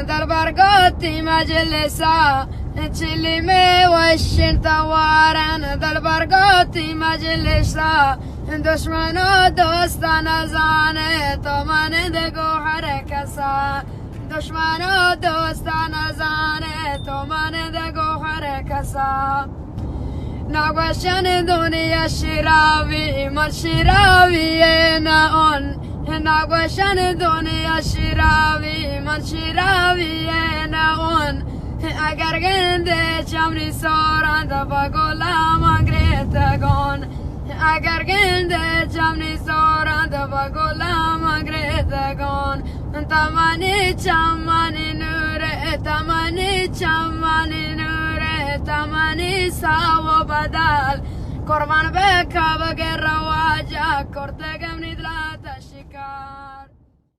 در برگاتی مجلسا چلی می وشن توارن در برگاتی مجلسا دشمن و دوستان زانه تو مانند گوهر کسا دشمن و دوستان زانه تو مانند گوهر کسا نگوشن دنیا شیراوی من شیراوی نه آن نگوشن دنیا شیراوی من شیراوی نه آن اگر گنده چمری سارند با گلم گریتگان اگر گنده چمری سارند با گلم گریتگان تمانی چمانی نوره تمانی چمانی نوره تمانی ساو بدل قربان به کعبه رواج کرتگم